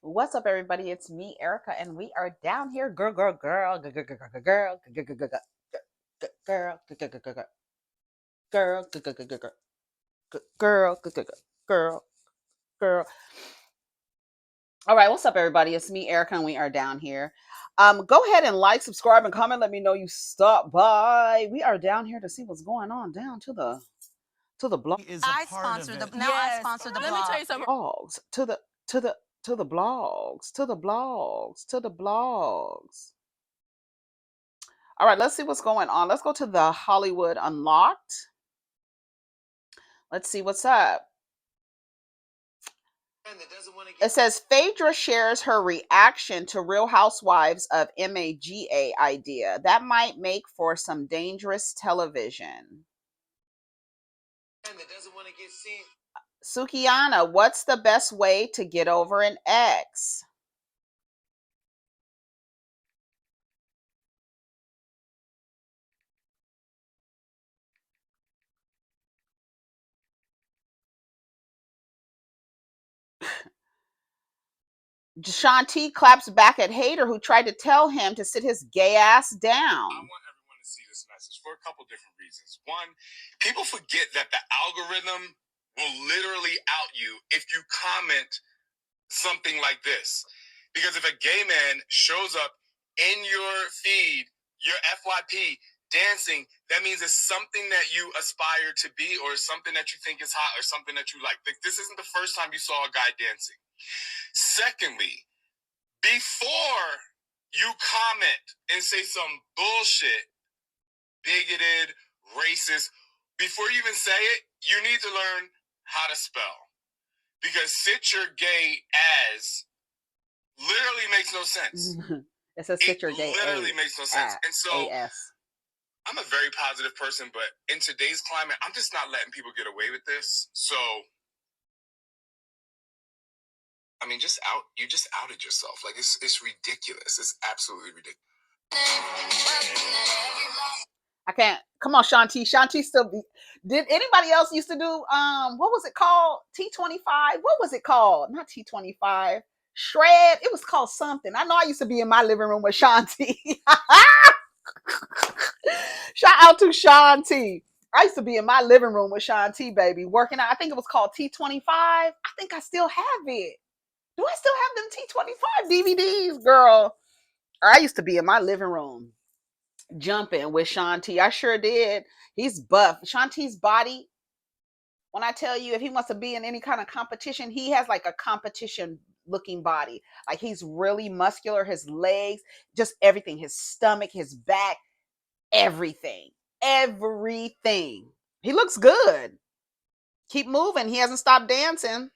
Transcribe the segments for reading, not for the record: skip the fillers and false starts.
What's up, everybody? It's me, Erica, and we are down here, girl, girl, girl, girl, girl, girl, girl, girl, girl, girl, girl, girl, girl, girl. All right, what's up, everybody? It's me, Erica, and we are down here. Go ahead and like, subscribe, and comment. Let me know you stopped by. We are down here to see what's going on down to the blog. I sponsor the now. Yes. I sponsor the blog. Let me tell you something. Blogs to the blogs to the blogs to the blogs. All right, let's see what's going on. Let's go to the Hollywood Unlocked. Let's see what's up. It says Phaedra shares her reaction to Real Housewives of MAGA idea. That might make for some dangerous television. Sukiana, what's the best way to get over an ex? Shant T claps back at hater who tried to tell him to sit his gay ass down. I want everyone to see this message for a couple different reasons. One, people forget that the algorithm will literally out you if you comment something like this. Because if a gay man shows up in your feed, your FYP, dancing, that means it's something that you aspire to be, or something that you think is hot, or something that you like. This isn't the first time you saw a guy dancing. Secondly, before you comment and say some bullshit, bigoted, racist, before you even say it, you need to learn how to spell. Because sit your gay as literally makes no sense. It says sit your gay literally makes no sense. And so I'm a very positive person, but in today's climate, I'm just not letting people get away with this. So I mean, you just outed yourself. Like, it's ridiculous. It's absolutely ridiculous. I can't. Come on, ShaunT. ShaunT still be. Did anybody else used to do what was it called? T25? What was it called? Not T25. Shred. It was called something. I know I used to be in my living room with ShaunT. Shout out to ShaunT. I used to be in my living room with ShaunT, baby, working out. I think it was called T25. I think I still have it. Do I still have them T25 DVDs, girl? I used to be in my living room jumping with ShaunT. I sure did. He's buff. ShaunT's body, when I tell you, if he wants to be in any kind of competition, he has like a competition looking body. Like, he's really muscular, his legs, just everything, his stomach, his back, everything. He looks good. Keep moving. He hasn't stopped dancing.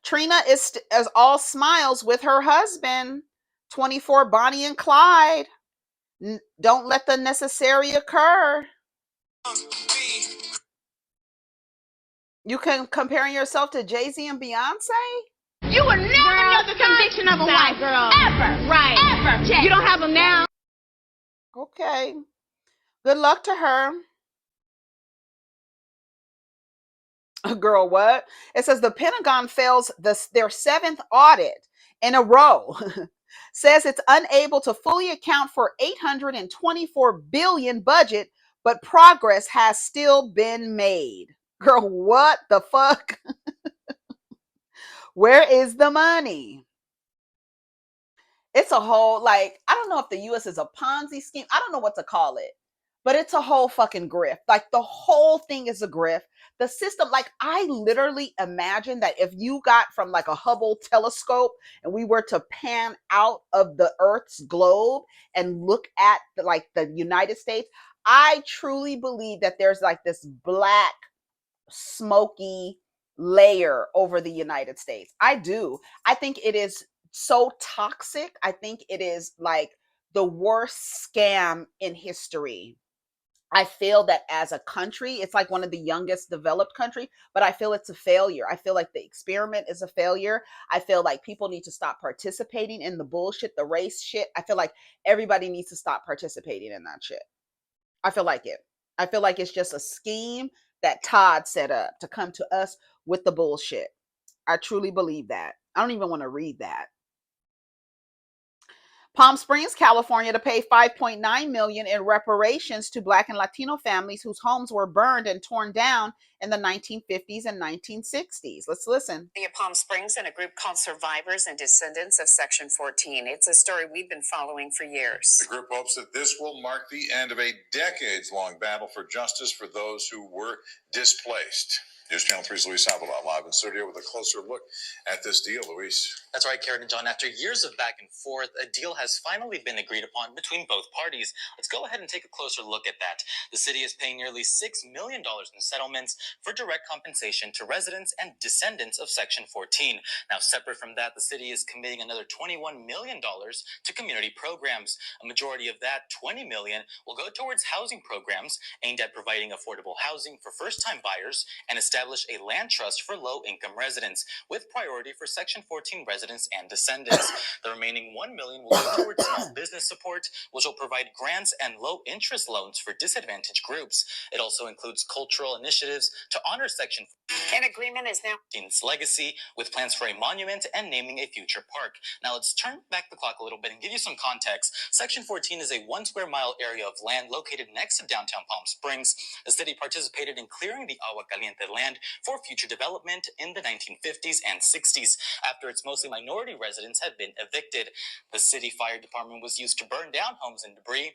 Trina is all smiles with her husband. 24 Bonnie and Clyde. Don't let the necessary occur. You can comparing yourself to Jay-Z and Beyonce? You will never know the conviction of a white girl. Ever. Right. Ever. Check. You don't have them now. Okay. Good luck to her. Girl, what? It says the Pentagon fails their 7th audit in a row. Says it's unable to fully account for $824 billion budget, but progress has still been made. Girl, what the fuck? Where is the money? It's a whole, like, I don't know if the U.S. is a Ponzi scheme. I don't know what to call it, but it's a whole fucking grift. Like, the whole thing is a grift. The system, like, I literally imagine that if you got from like a Hubble telescope and we were to pan out of the Earth's globe and look at the United States, I truly believe that there's like this black, smoky layer over the United States. I do. I think it is so toxic. I think it is like the worst scam in history. I feel that as a country, it's like one of the youngest developed country, but I feel it's a failure. I feel like the experiment is a failure. I feel like people need to stop participating in the bullshit, the race shit. I feel like everybody needs to stop participating in that shit. I feel like it. I feel like it's just a scheme that Todd set up to come to us with the bullshit. I truly believe that. I don't even want to read that. Palm Springs, California, to pay $5.9 million in reparations to Black and Latino families whose homes were burned and torn down in the 1950s and 1960s. Let's listen. Palm Springs and a group called Survivors and Descendants of Section 14. It's a story we've been following for years. The group hopes that this will mark the end of a decades-long battle for justice for those who were displaced. News Channel 3's Luis Abelard live in studio with a closer look at this deal. Luis. That's right, Karen and John. After years of back and forth, a deal has finally been agreed upon between both parties. Let's go ahead and take a closer look at that. The city is paying nearly $6 million in settlements for direct compensation to residents and descendants of Section 14. Now, separate from that, the city is committing another $21 million to community programs. A majority of that, $20 million, will go towards housing programs aimed at providing affordable housing for first-time buyers and establish a land trust for low-income residents, with priority for Section 14 residents and descendants. The remaining $1 million will go towards small business support, which will provide grants and low-interest loans for disadvantaged groups. It also includes cultural initiatives to honor Section 14. An agreement is now 14's legacy, with plans for a monument and naming a future park. Now let's turn back the clock a little bit and give you some context. Section 14 is a 1 square mile area of land located next to downtown Palm Springs. The city participated in clearing the Agua Caliente land for future development in the 1950s and 60s, after its mostly minority residents had been evicted. The city fire department was used to burn down homes and debris,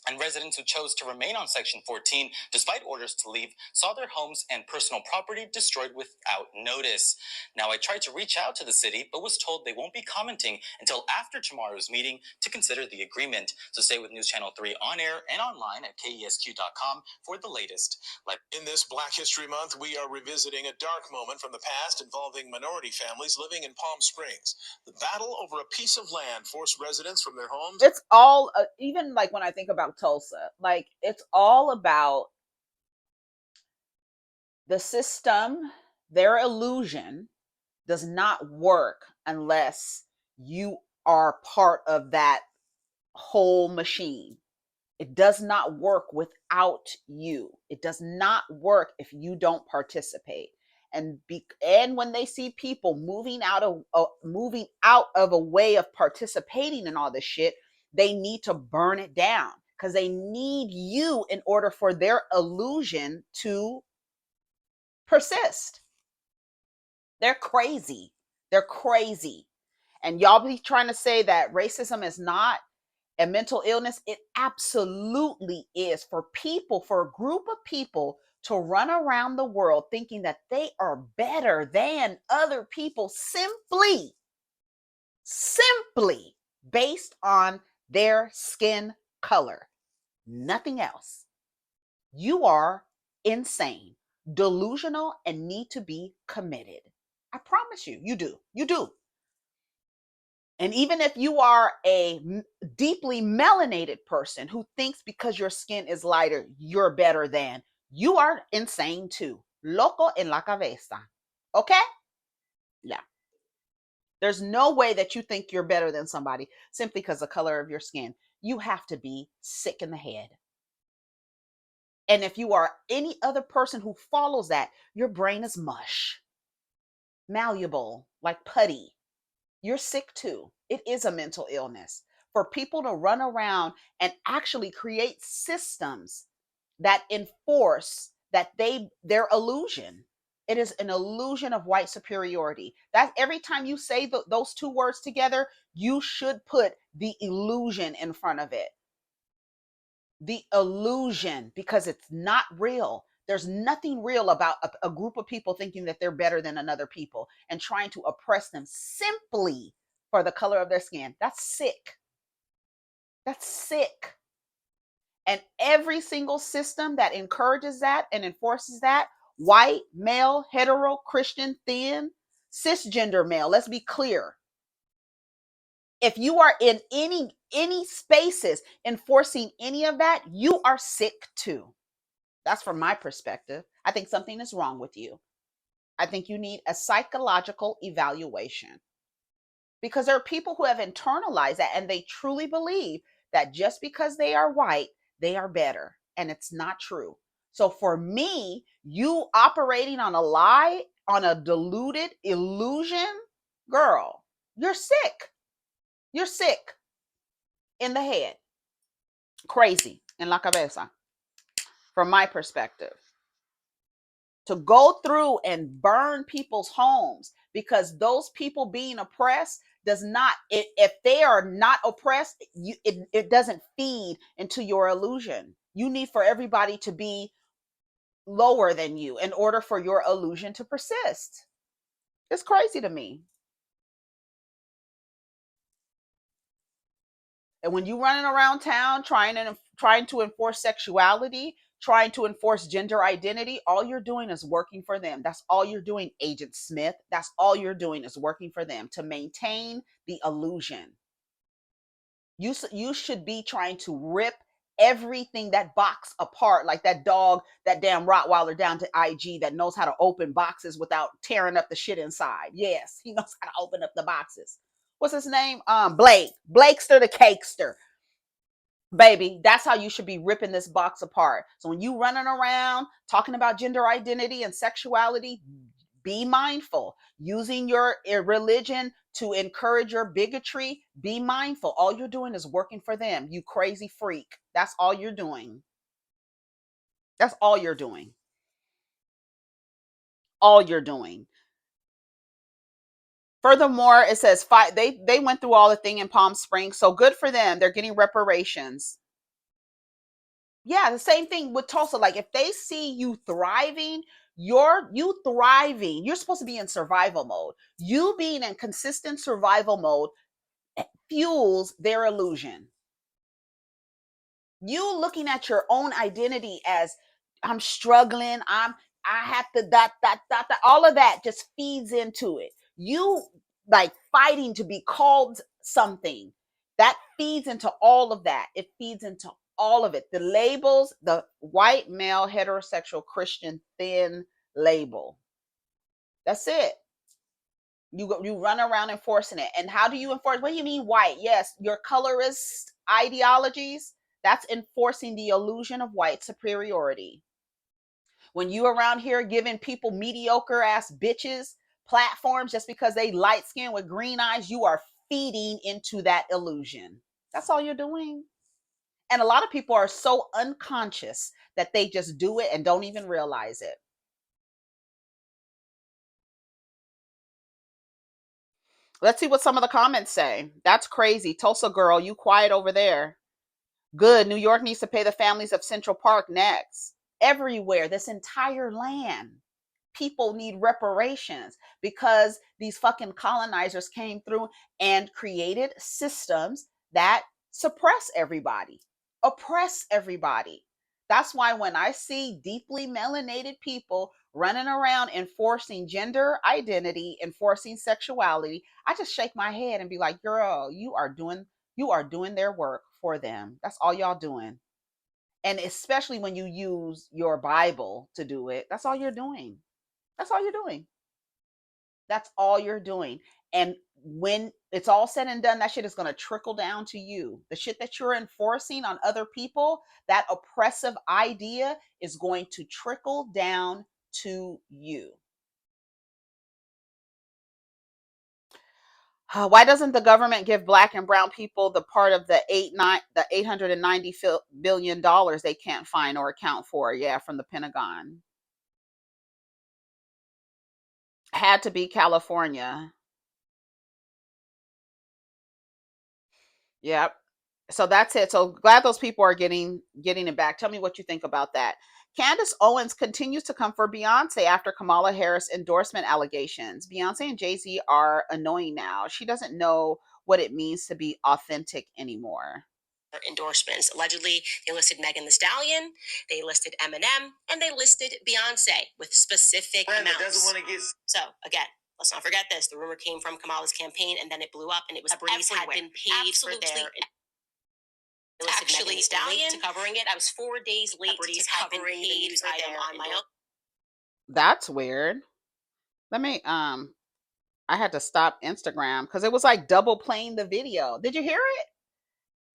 and residents who chose to remain on Section 14, despite orders to leave, saw their homes and personal property destroyed without notice. Now, I tried to reach out to the city, but was told they won't be commenting until after tomorrow's meeting to consider the agreement. So stay with News Channel 3 on air and online at KESQ.com for the latest. In this Black History Month, we are revisiting a dark moment from the past involving minority families living in Palm Springs. The battle over a piece of land forced residents from their homes. It's all, even like when I think about Tulsa, like it's all about the system. Their illusion does not work unless you are part of that whole machine. It does not work without you. It does not work if you don't participate. And when they see people moving out of a way of participating in all this shit, they need to burn it down, because they need you in order for their illusion to persist. They're crazy. They're crazy. And y'all be trying to say that racism is not a mental illness. It absolutely is. For a group of people to run around the world thinking that they are better than other people simply based on their skin color, nothing else. You are insane, delusional, and need to be committed. I promise you, you do. And even if you are a deeply melanated person who thinks because your skin is lighter, you're better than, you are insane too. Loco en la cabeza. Okay? Yeah. There's no way that you think you're better than somebody simply because of the color of your skin. You have to be sick in the head. And if you are any other person who follows that, your brain is mush, malleable, like putty. You're sick too. It is a mental illness. For people to run around and actually create systems that enforce that their illusion. It is an illusion of white superiority. That every time you say those two words together, you should put the illusion in front of it. The illusion, because it's not real. There's nothing real about a group of people thinking that they're better than another people and trying to oppress them simply for the color of their skin. That's sick. That's sick. And every single system that encourages that and enforces that, white, male, hetero, Christian, thin, cisgender male, let's be clear. If you are in any spaces enforcing any of that, you are sick too. That's from my perspective. I think something is wrong with you. I think you need a psychological evaluation, because there are people who have internalized that and they truly believe that just because they are white, they are better. and it's not true. So for me, you operating on a lie, on a deluded illusion, girl, you're sick. You're sick in the head. Crazy in la cabeza, from my perspective. To go through and burn people's homes because those people being oppressed does not, if they are not oppressed, it doesn't feed into your illusion. You need for everybody to be lower than you in order for your illusion to persist. It's crazy to me. And when you running around town trying to enforce sexuality, trying to enforce gender identity, all you're doing is working for them. That's all you're doing, Agent Smith. That's all you're doing is working for them to maintain the illusion. You should be trying to rip everything, that box, apart, like that dog, that damn Rottweiler down to IG that knows how to open boxes without tearing up the shit inside. Yes, he knows how to open up the boxes. What's his name? Blakester the Cakester. Baby, that's how you should be ripping this box apart. So when you running around talking about gender identity and sexuality, be mindful. Using your religion to encourage your bigotry, be mindful. All you're doing is working for them, you crazy freak. That's all you're doing. That's all you're doing. All you're doing. Furthermore, it says they went through all the thing in Palm Springs, so good for them. They're getting reparations. Yeah, the same thing with Tulsa. Like if they see you thriving, you thriving. You're supposed to be in survival mode. You being in consistent survival mode fuels their illusion. You looking at your own identity as I'm struggling, I have to that all of that just feeds into it. You like fighting to be called something. That feeds into all of that. It feeds into all of it. The labels, the white male heterosexual Christian thin label. That's it. You run around enforcing it. And how do you enforce? What do you mean white? Yes, your colorist ideologies, that's enforcing the illusion of white superiority. When you around here giving people mediocre ass bitches platforms just because they light skinned with green eyes, you are feeding into that illusion. That's all you're doing. And a lot of people are so unconscious that they just do it and don't even realize it. Let's see what some of the comments say. That's crazy. Tulsa girl, you quiet over there. Good. New York needs to pay the families of Central Park next. Everywhere, this entire land, people need reparations because these fucking colonizers came through and created systems that suppress everybody, oppress everybody. That's why when I see deeply melanated people running around enforcing gender identity, enforcing sexuality, I just shake my head and be like, girl, you are doing their work for them. That's all y'all doing. And especially when you use your Bible to do it, that's all you're doing. That's all you're doing. That's all you're doing. And when it's all said and done, that shit is going to trickle down to you. The shit that you're enforcing on other people, that oppressive idea is going to trickle down to you. Why doesn't the government give black and brown people the part of the $890 billion they can't find or account for? Yeah, from the Pentagon. Had to be California. Yep. So that's it. So glad those people are getting it back. Tell me what you think about that. Candace Owens continues to come for Beyonce after Kamala Harris endorsement allegations. Beyonce and Jay-Z are annoying now. She doesn't know what it means to be authentic anymore. Endorsements. Allegedly, they listed Megan Thee Stallion, they listed Eminem, and they listed Beyonce with specific amounts. So again, let's not forget this. The rumor came from Kamala's campaign, and then it blew up, and it was celebrities had been paid for their. Actually, Stallion to covering it. I was 4 days late to covering the news item on my own. That's weird. Let me I had to stop Instagram because it was like double playing the video. Did you hear it?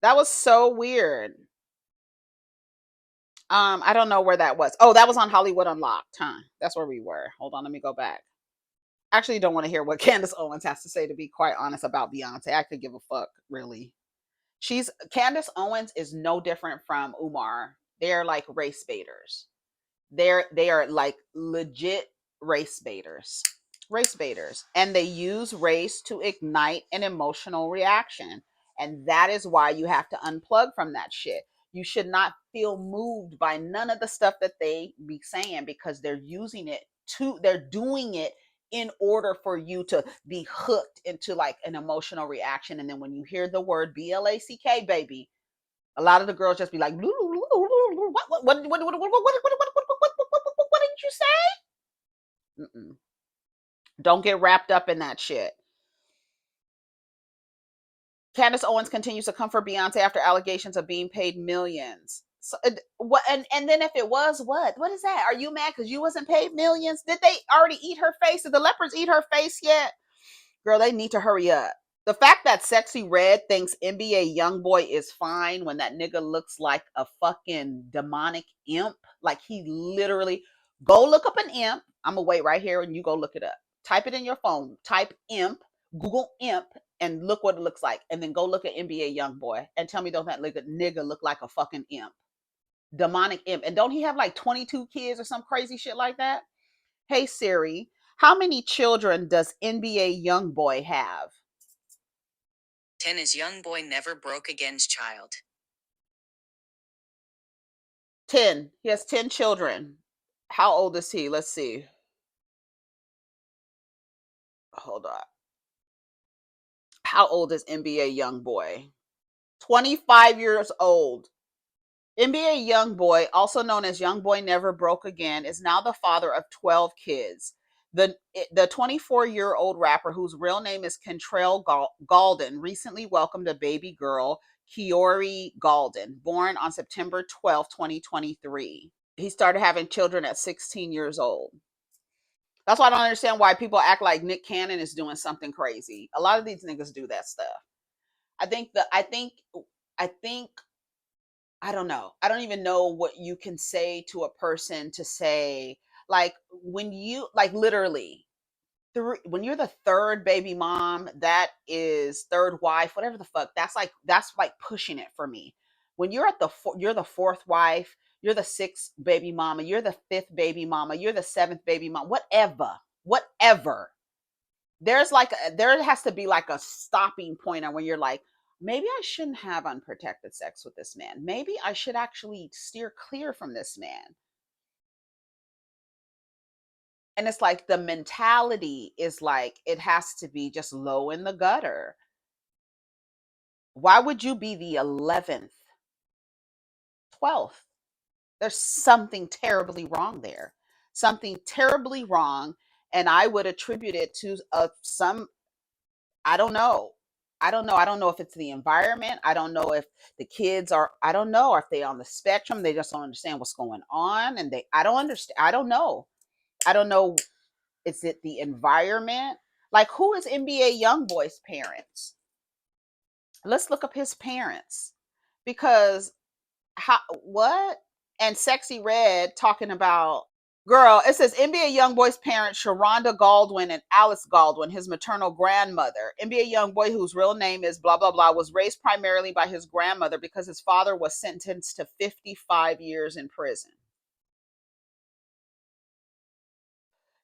That was so weird. I don't know where that was. Oh, that was on Hollywood Unlocked, huh? That's where we were. Hold on, let me go back. Actually, don't want to hear what Candace Owens has to say, to be quite honest, about Beyonce. I could give a fuck, really. Candace Owens is no different from Umar. They're like race baiters. They are like legit race baiters. Race baiters. And they use race to ignite an emotional reaction. And that is why you have to unplug from that shit. You should not feel moved by none of the stuff that they be saying, because they're doing it in order for you to be hooked into like an emotional reaction. And then when you hear the word BLACK, baby, a lot of the girls just be like, what did you say? Mm-mm. Don't get wrapped up in that shit. Candace Owens continues to come for Beyonce after allegations of being paid millions. So, what? And then if it was, what is that? Are you mad because you wasn't paid millions? Did they already eat her face? Did the leopards eat her face yet? Girl, they need to hurry up. The fact that Sexy Red thinks NBA Youngboy is fine when that nigga looks like a fucking demonic imp. Like, he literally, go look up an imp. I'm gonna wait right here and you go look it up. Type it in your phone. Type imp, Google imp, and look what it looks like. And then go look at NBA Youngboy and tell me, don't that nigga look like a fucking imp? Demonic imp. And don't he have like 22 kids or some crazy shit like that? Hey Siri, how many children does NBA Youngboy have? 10 is Youngboy never broke again's child. 10. He has 10 children. How old is he? Let's see. Hold on. How old is NBA Youngboy? 25 years old. NBA Youngboy, also known as Youngboy Never Broke Again, is now the father of 12 kids. The 24-year-old rapper, whose real name is Kentrell Gaulden, recently welcomed a baby girl, Kiori Gaulden, born on September 12, 2023. He started having children at 16 years old. That's why I don't understand why people act like Nick Cannon is doing something crazy. A lot of these niggas do that stuff. I don't know. I don't even know what you can say to a person to say, like, when you, like, literally, when you're the third baby mom, that is third wife, whatever the fuck, that's like pushing it for me. When you're you're the fourth wife, you're the sixth baby mama, you're the fifth baby mama, you're the seventh baby mama, whatever. There has to be like a stopping point on where you're like, maybe I shouldn't have unprotected sex with this man. Maybe I should actually steer clear from this man. And it's like the mentality is like, it has to be just low in the gutter. Why would you be the 11th, 12th? There's something terribly wrong there. Something terribly wrong. And I would attribute it to I don't know. I don't know if it's the environment. I don't know if the kids are, I don't know if they on the spectrum. They just don't understand what's going on. And I don't understand. I don't know. Is it the environment? Like, who is NBA Youngboy's parents? Let's look up his parents, because what? And Sexy Red talking about, girl, it says NBA Youngboy's parents, Sharonda Galdwin and Alice Galdwin, his maternal grandmother. NBA Youngboy, whose real name is blah, blah, blah, was raised primarily by his grandmother because his father was sentenced to 55 years in prison.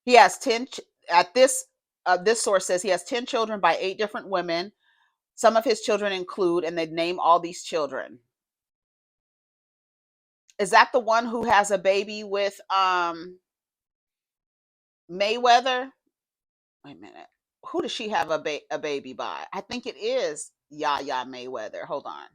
He has 10, at this source says he has 10 children by 8 different women. Some of his children include, and they name all these children. Is that the one who has a baby with Mayweather? Wait a minute. Who does she have a baby by? I think it is Yaya Mayweather. Hold on.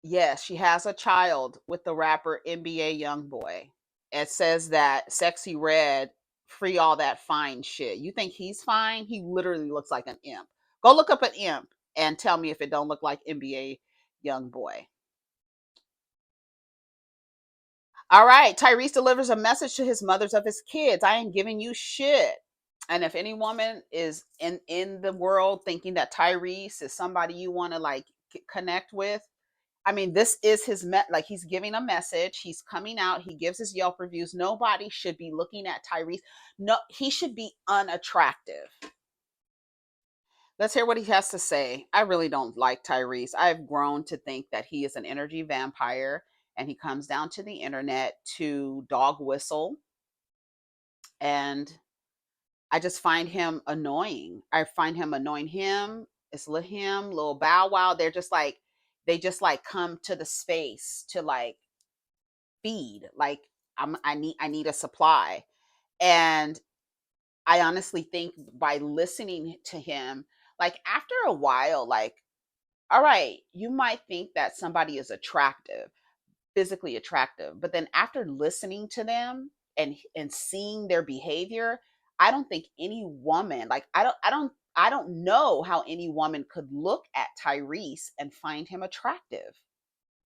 Yes, she has a child with the rapper NBA Youngboy. It says that Sexy Red, free all that fine shit. You think he's fine? He literally looks like an imp. Go look up an imp and tell me if it don't look like NBA Youngboy. All right, Tyrese delivers a message to his mothers of his kids. I ain't giving you shit. And if any woman is in the world thinking that Tyrese is somebody you want to like connect with, I mean, this is his like he's giving a message. He's coming out. He gives his Yelp reviews. Nobody should be looking at Tyrese. No, he should be unattractive. Let's hear what he has to say. I really don't like Tyrese. I've grown to think that he is an energy vampire, and he comes down to the internet to dog whistle. And I just find him annoying. I find him annoying. It's him, Lil Bow Wow. They're just like, they just like come to the space to like feed. Like I need a supply. And I honestly think by listening to him, like after a while, like, all right, you might think that somebody is attractive, physically attractive, but then after listening to them and seeing their behavior, I don't think any woman, like I don't know how any woman could look at Tyrese and find him attractive.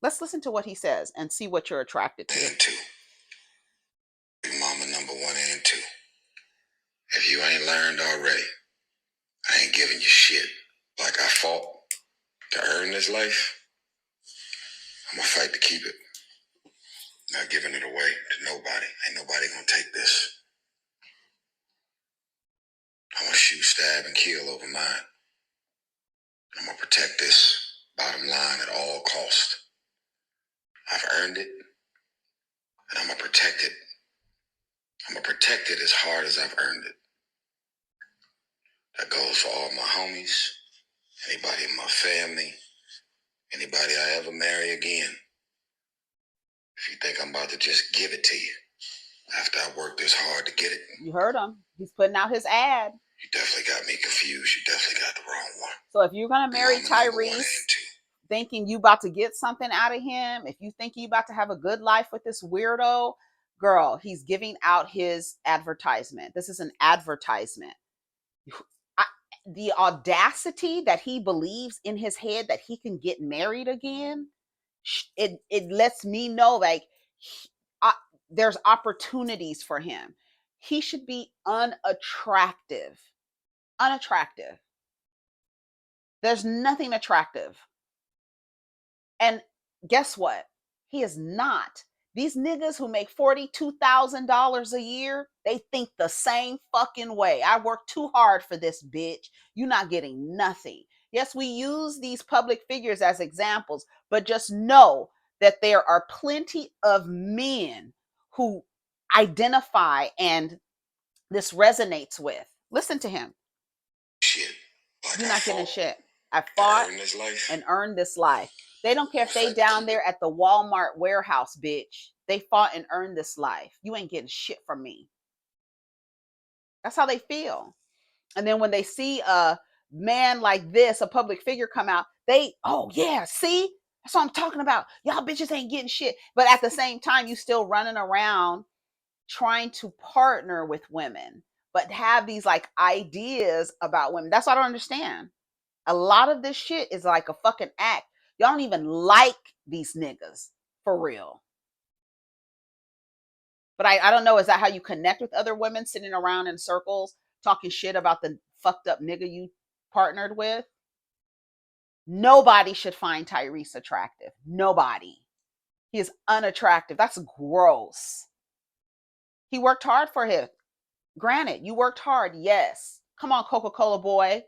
Let's listen to what he says and see what you're attracted to. And two. Big mama number 1 and 2. If you ain't learned already, I ain't giving you shit. Like I fought to earn this life, I'm gonna fight to keep it. Not giving it away to nobody. Ain't nobody gonna take this. I'm gonna shoot, stab, and kill over mine. I'm gonna protect this bottom line at all cost. I've earned it, and I'm gonna protect it. I'm gonna protect it as hard as I've earned it. That goes for all my homies, anybody in my family, anybody I ever marry again. If you think I'm about to just give it to you after I worked this hard to get it. You heard him. He's putting out his ad. You definitely got me confused. You definitely got the wrong one. So if you're going to marry Tyrese thinking you about to get something out of him, if you think you about to have a good life with this weirdo, girl, he's giving out his advertisement. This is an advertisement. The audacity that he believes in his head that he can get married again, it lets me know like there's opportunities for him. He should be unattractive. Unattractive. There's nothing attractive. And guess what? He is not. These niggas who make $42,000 a year, they think the same fucking way. I work too hard for this, bitch. You're not getting nothing. Yes, we use these public figures as examples, but just know that there are plenty of men who identify and this resonates with. Listen to him. Shit. Like You're not getting shit. I fought and earned this life. They don't care if they down there at the Walmart warehouse, bitch. They fought and earned this life. You ain't getting shit from me. That's how they feel. And then when they see a man like this, a public figure come out, they, oh yeah, see? That's what I'm talking about. Y'all bitches ain't getting shit. But at the same time, you still running around trying to partner with women, but have these like ideas about women. That's what I don't understand. A lot of this shit is like a fucking act. Y'all don't even like these niggas for real. But I don't know. Is that how you connect with other women, sitting around in circles talking shit about the fucked up nigga you partnered with? Nobody should find Tyrese attractive. Nobody. He is unattractive. That's gross. He worked hard for him. Granted, you worked hard. Yes. Come on, Coca-Cola boy.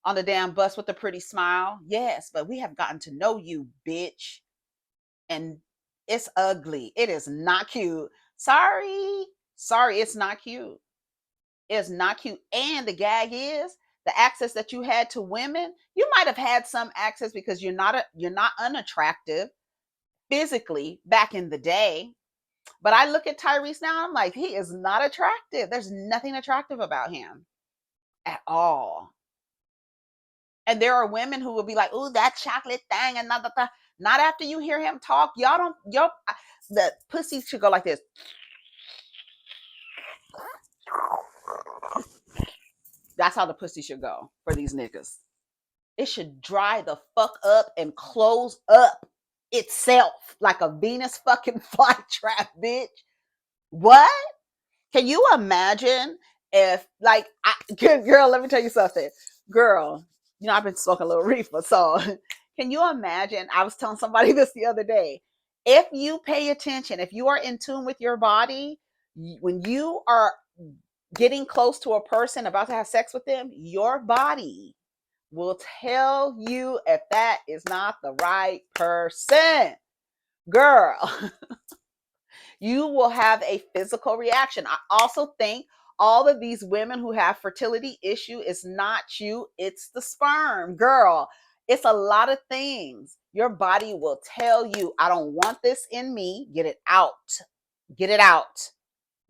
On the damn bus with a pretty smile. Yes, but we have gotten to know you, bitch. And it's ugly. It is not cute. Sorry, it's not cute. It's not cute. And the gag is the access that you had to women. You might have had some access because you're not unattractive physically back in the day. But I look at Tyrese now, I'm like, he is not attractive. There's nothing attractive about him at all. And there are women who will be like, "Ooh, that chocolate thing," and not after you hear him talk. The pussy should go like this. That's how the pussy should go for these niggas. It should dry the fuck up and close up itself like a Venus fucking flytrap, bitch. What? Can you imagine if, girl, let me tell you something. Girl, I've been smoking a little reefer, so Can you imagine? I was telling somebody this the other day. If you pay attention, if you are in tune with your body, when you are getting close to a person, about to have sex with them, your body will tell you if that is not the right person. Girl, you will have a physical reaction. I also think all of these women who have fertility issue is not you, it's the sperm. Girl, it's a lot of things. Your body will tell you, I don't want this in me. Get it out. Get it out.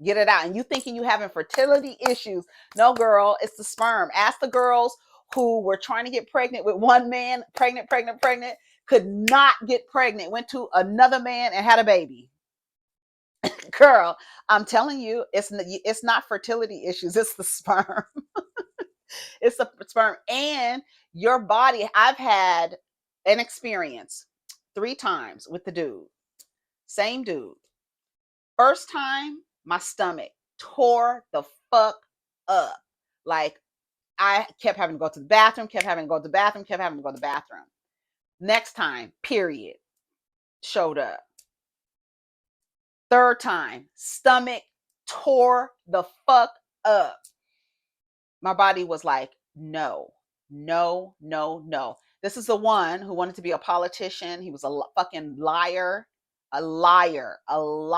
Get it out. And you thinking you having fertility issues. No, girl, it's the sperm. Ask the girls who were trying to get pregnant with one man, pregnant, could not get pregnant, went to another man and had a baby. Girl, I'm telling you, it's not fertility issues, it's the sperm. It's the sperm. And your body, I've had an experience 3 times with the dude. Same dude. First time, my stomach tore the fuck up. Like, I kept having to go to the bathroom, kept having to go to the bathroom. Next time, period, showed up. Third time, stomach tore the fuck up. My body was like, no. This is the one who wanted to be a politician. He was a fucking liar. A liar from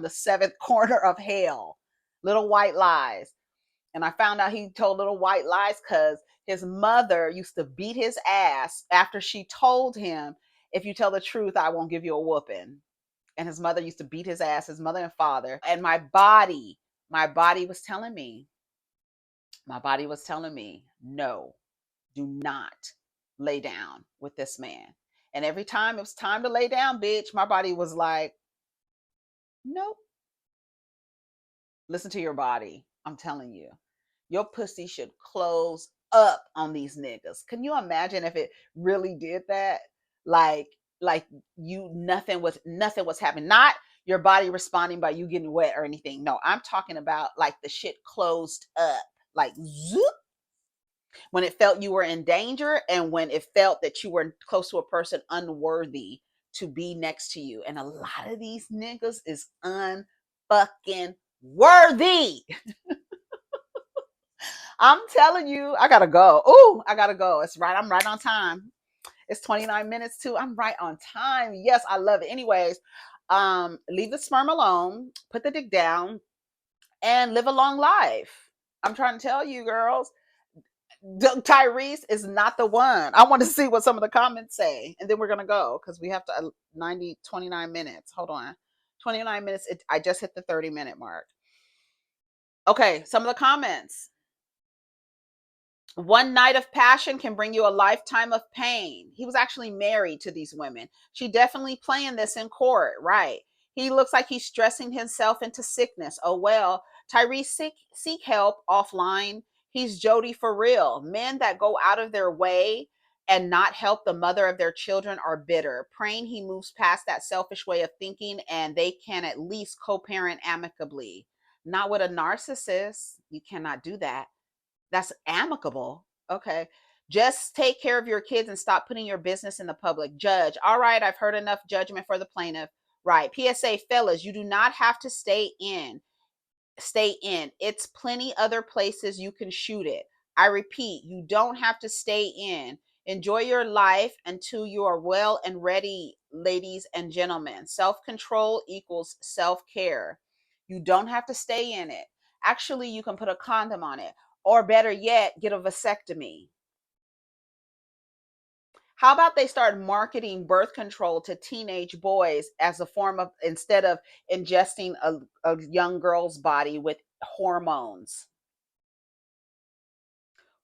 the 7th corner of hell. Little white lies. And I found out he told little white lies because his mother used to beat his ass after she told him, if you tell the truth, I won't give you a whooping. And his mother used to beat his ass, his mother and father. And my body was telling me, no, do not lay down with this man. And every time it was time to lay down, bitch, my body was like, nope. Listen to your body. I'm telling you, your pussy should close up on these niggas. Can you imagine if it really did that? Like you, nothing was happening. Not your body responding by you getting wet or anything. No, I'm talking about like the shit closed up, like zoop. When it felt you were in danger and when it felt that you were close to a person unworthy to be next to you. And a lot of these niggas is unfucking worthy. I'm telling you, I gotta go. Oh, I gotta go. It's right. I'm right on time. It's 29 minutes too. I'm right on time. Yes, I love it. Anyways, leave the sperm alone, put the dick down, and live a long life. I'm trying to tell you, girls. Tyrese is not the one. I want to see what some of the comments say, and then we're gonna go because we have to 29 minutes. Hold on, 29 minutes. I just hit the 30-minute mark. Okay, some of the comments. One night of passion can bring you a lifetime of pain. He was actually married to these women. She definitely playing this in court, right? He looks like he's stressing himself into sickness. Oh well, Tyrese, seek help offline. He's Jody for real. Men that go out of their way and not help the mother of their children are bitter. Praying he moves past that selfish way of thinking and they can at least co-parent amicably. Not with a narcissist. You cannot do that. That's amicable. Okay. Just take care of your kids and stop putting your business in the public. Judge. All right, I've heard enough judgment for the plaintiff. Right. PSA, fellas, you do not have to stay in. It's plenty other places you can shoot it. I repeat, you don't have to stay in. Enjoy your life until you are well and ready, ladies and gentlemen. Self-control equals self-care. You don't have to stay in it. Actually, you can put a condom on it. Or better yet, get a vasectomy. How about they start marketing birth control to teenage boys as a form of, instead of ingesting a young girl's body with hormones?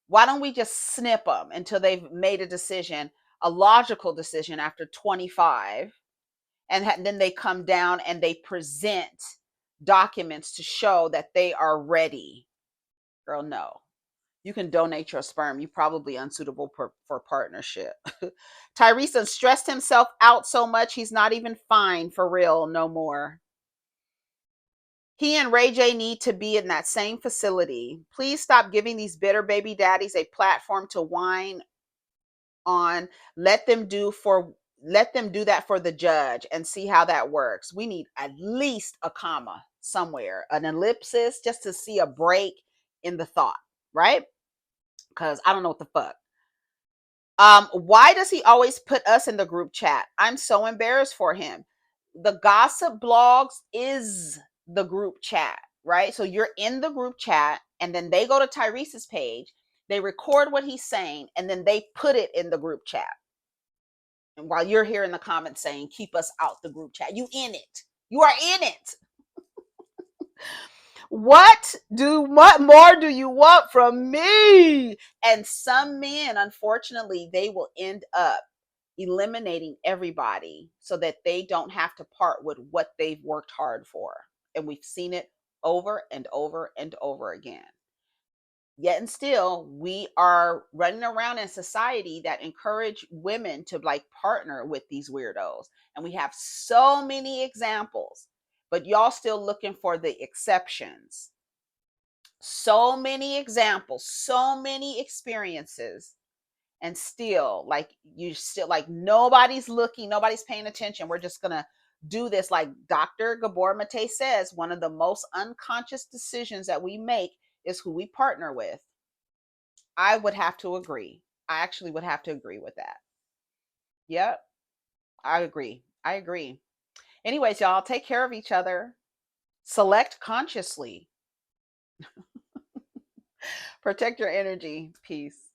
Why don't we just snip them until they've made a decision, a logical decision after 25, and then they come down and they present documents to show that they are ready? Girl, no. You can donate your sperm. You're probably unsuitable for partnership. Tyrese stressed himself out so much he's not even fine for real no more. He and Ray J need to be in that same facility. Please stop giving these bitter baby daddies a platform to whine on let them do that for the judge and see how that works. We need at least a comma somewhere, an ellipsis, just to see a break in the thought, right? Because I don't know what the fuck. Why does he always put us in the group chat? I'm so embarrassed for him. The gossip blogs is the group chat, right? So you're in the group chat, and then they go to Tyrese's page, they record what he's saying, and then they put it in the group chat. And while you're here in the comments saying, keep us out the group chat, you in it. You are in it. What more do you want from me? And some men, unfortunately, they will end up eliminating everybody so that they don't have to part with what they've worked hard for. And we've seen it over and over and over again. Yet and still, we are running around in society that encourage women to like partner with these weirdos. And we have so many examples, but y'all still looking for the exceptions. So many examples, so many experiences, and still like nobody's looking, nobody's paying attention. We're just gonna do this. Like Dr. Gabor Mate says, one of the most unconscious decisions that we make is who we partner with. I would have to agree. I actually would have to agree with that. Yep, I agree. Anyways, y'all, take care of each other. Select consciously. Protect your energy. Peace.